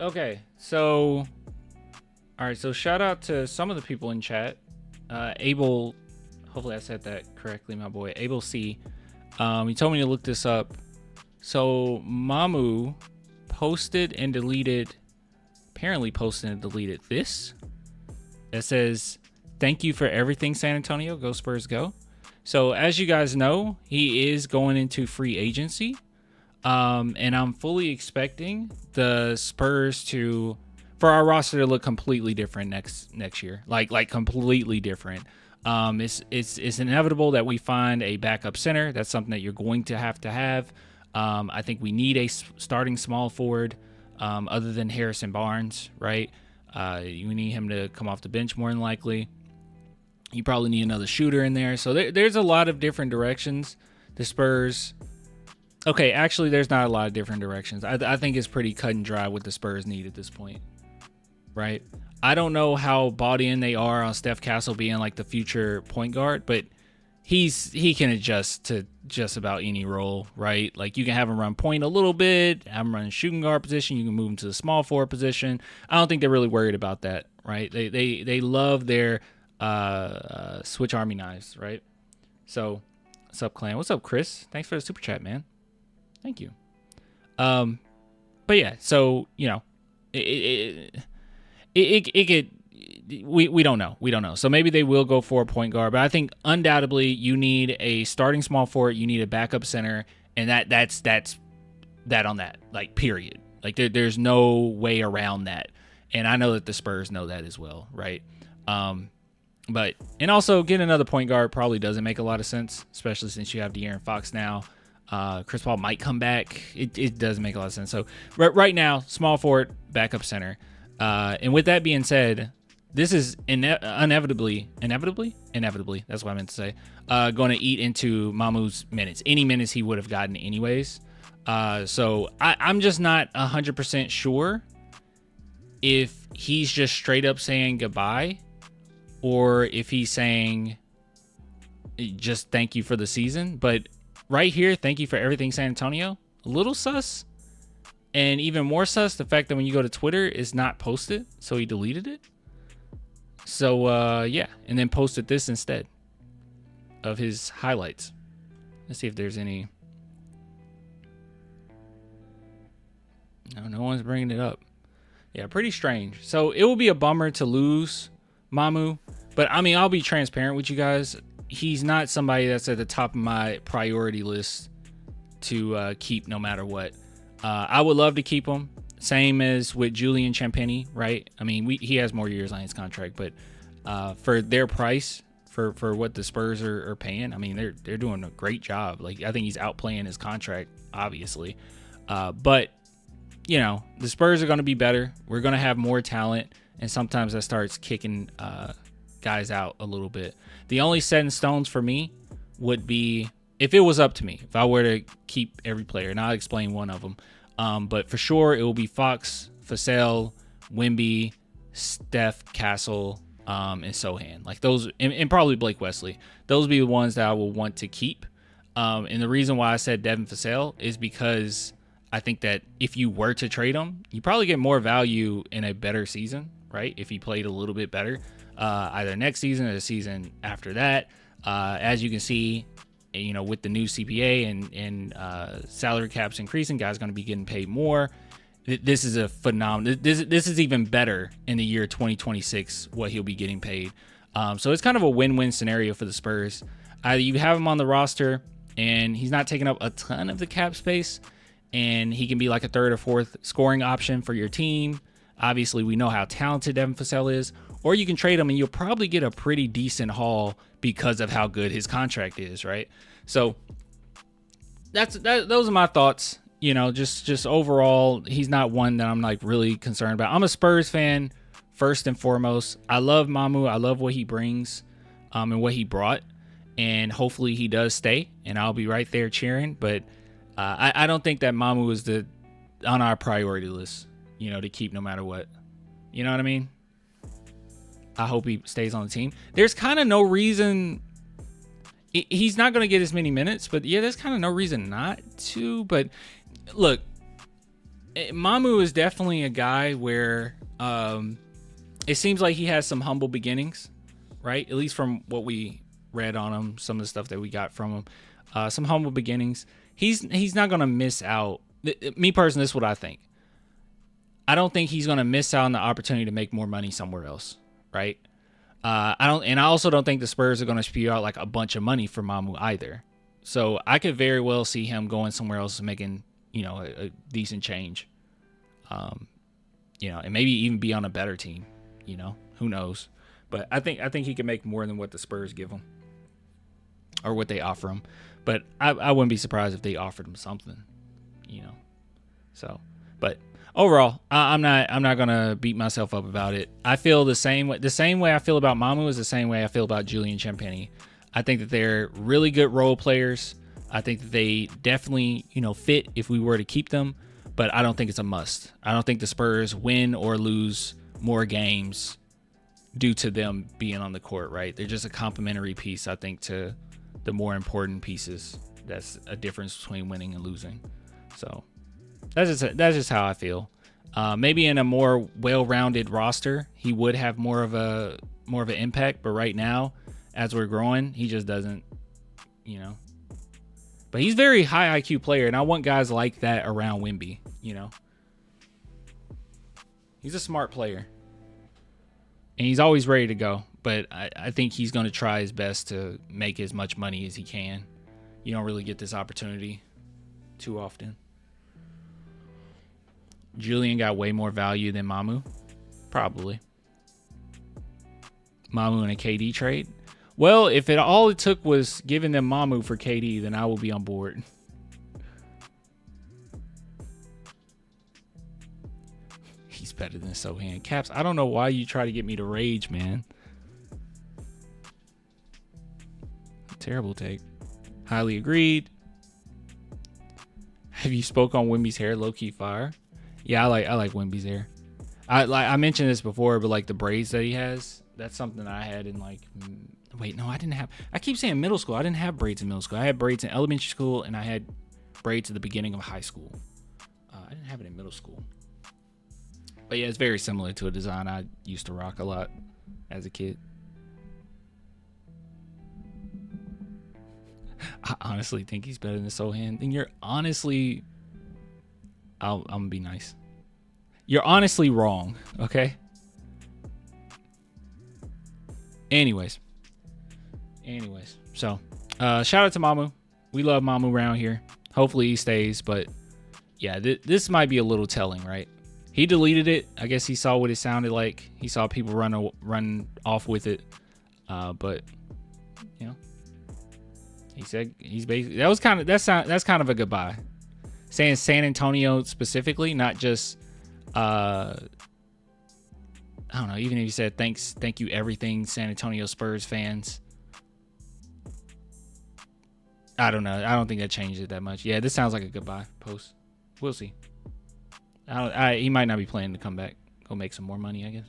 Okay, so all right, so shout out to some of the people in chat. Abel, hopefully I said that correctly, my boy. Abel C. He told me to look this up. So Mamu apparently posted and deleted this. That says, "Thank you for everything, San Antonio. Go Spurs, go." So as you guys know, he is going into free agency. And I'm fully expecting the Spurs for our roster to look completely different next year, like completely different. It's inevitable that we find a backup center. That's something that you're going to have. I think we need a starting small forward, other than Harrison Barnes, right? You need him to come off the bench more than likely. You probably need another shooter in there. So there's a lot of different directions the Spurs. Okay, actually, there's not a lot of different directions. I think it's pretty cut and dry what the Spurs need at this point, right? I don't know how bought in they are on Steph Castle being like the future point guard, but he can adjust to just about any role, right? Like you can have him run point a little bit, have him run shooting guard position. You can move him to the small forward position. I don't think they're really worried about that, right? They love their switch army knives, right? So, what's up, Clan? What's up, Chris? Thanks for the super chat, man. Thank you. But yeah, so it could. We don't know. We don't know. So maybe they will go for a point guard, but I think undoubtedly you need a starting small forward. You need a backup center, and that's that on that. Like period. Like there's no way around that. And I know that the Spurs know that as well, right? But also getting another point guard probably doesn't make a lot of sense, especially since you have De'Aaron Fox now. Chris Paul might come back. It doesn't make a lot of sense. So right now, small forward, backup center. And with that being said, this is inevitably, that's what I meant to say, going to eat into Mamu's minutes. Any minutes he would have gotten anyways. So I'm just not 100% sure if he's just straight up saying goodbye or if he's saying just thank you for the season. But right here, thank you for everything, San Antonio. A little sus. And even more sus, the fact that when you go to Twitter, it's not posted. So he deleted it. So, yeah. And then posted this instead of his highlights. Let's see if there's any. No one's bringing it up. Yeah, pretty strange. So it will be a bummer to lose Mamu. But, I mean, I'll be transparent with you guys. He's not somebody that's at the top of my priority list to keep no matter what. I would love to keep him. Same as with Julian Champagny, right? I mean, he has more years on his contract, but for their price, for what the Spurs are paying, I mean, they're doing a great job. Like, I think he's outplaying his contract, obviously. But, the Spurs are going to be better. We're going to have more talent, and sometimes that starts kicking guys out a little bit. The only set in stones for me would be, if it was up to me, if I were to keep every player, and I'll explain one of them. But for sure, it will be Fox, Vassell, Wemby, Steph, Castle, and Sohan. Like those, and probably Blake Wesley. Those would be the ones that I will want to keep. And the reason why I said Devin Vassell is because I think that if you were to trade him, you probably get more value in a better season, right? If he played a little bit better, either next season or the season after that. As you can see, with the new CPA and salary caps increasing, guys going to be getting paid more. This is a phenomenal. This is even better in the year 2026 what he'll be getting paid. So it's kind of a win-win scenario for the Spurs. Either you have him on the roster and he's not taking up a ton of the cap space, and he can be like a third or fourth scoring option for your team. Obviously, we know how talented Devin Vassell is. Or you can trade him and you'll probably get a pretty decent haul because of how good his contract is, right? So those are my thoughts. Just overall, he's not one that I'm like really concerned about. I'm a Spurs fan first and foremost. I love Mamu. I love what he brings and what he brought. And hopefully he does stay, and I'll be right there cheering. But I don't think that Mamu is on our priority list, to keep no matter what. You know what I mean? I hope he stays on the team. There's kind of no reason. He's not going to get as many minutes, but yeah, there's kind of no reason not to. But look, Mamu is definitely a guy where it seems like he has some humble beginnings, right? At least from what we read on him, some of the stuff that we got from him, some humble beginnings. He's not gonna miss out. Me personally, this is what I think. I don't think he's gonna miss out on the opportunity to make more money somewhere else, right? I also don't think the Spurs are gonna spew out like a bunch of money for Mamu either. So I could very well see him going somewhere else and making, a decent change. And maybe even be on a better team. Who knows? But I think he can make more than what the Spurs give him or what they offer him. But I wouldn't be surprised if they offered him something. So, but overall, I'm not gonna beat myself up about it. I feel the same way. The same way I feel about Mamu is the same way I feel about Julian Champagnie. I think that they're really good role players. I think that they definitely, fit if we were to keep them, but I don't think it's a must. I don't think the Spurs win or lose more games due to them being on the court, right? They're just a complementary piece, I think, to the more important pieces. That's a difference between winning and losing. So that's just how I feel. Maybe in a more well-rounded roster, he would have more of an impact, but right now, as we're growing, he just doesn't, But he's a very high IQ player, and I want guys like that around Wemby, He's a smart player. And he's always ready to go. But I think he's going to try his best to make as much money as he can. You don't really get this opportunity too often. Julian got way more value than Mamu. Probably. Mamu in a KD trade. Well, if all it took was giving them Mamu for KD, then I will be on board. He's better than Sohan. Caps, I don't know why you try to get me to rage, man. Terrible take. Highly agreed. Have you spoke on Wemby's hair? Low-key fire. Yeah, I like Wemby's hair. I mentioned this before, but like the braids that he has, that's something I had in like... Wait, no, I didn't have... I keep saying middle school. I didn't have braids in middle school. I had braids in elementary school, and I had braids at the beginning of high school. I didn't have it in middle school. But yeah, it's very similar to a design I used to rock a lot as a kid. I honestly think he's better than Sohan. Then you're honestly... I'm going to be nice. You're honestly wrong, okay? Anyways, so shout out to Mamu. We love Mamu around here. Hopefully he stays, but yeah, this might be a little telling, right? He deleted it. I guess he saw what it sounded like. He saw people run off with it, but he said he's basically that's kind of a goodbye. Saying San Antonio specifically, not just I don't know, even if you said thank you everything San Antonio Spurs fans. I don't know. I don't think that changed it that much. Yeah, this sounds like a goodbye post. We'll see. He might not be planning to come back. Go make some more money, I guess.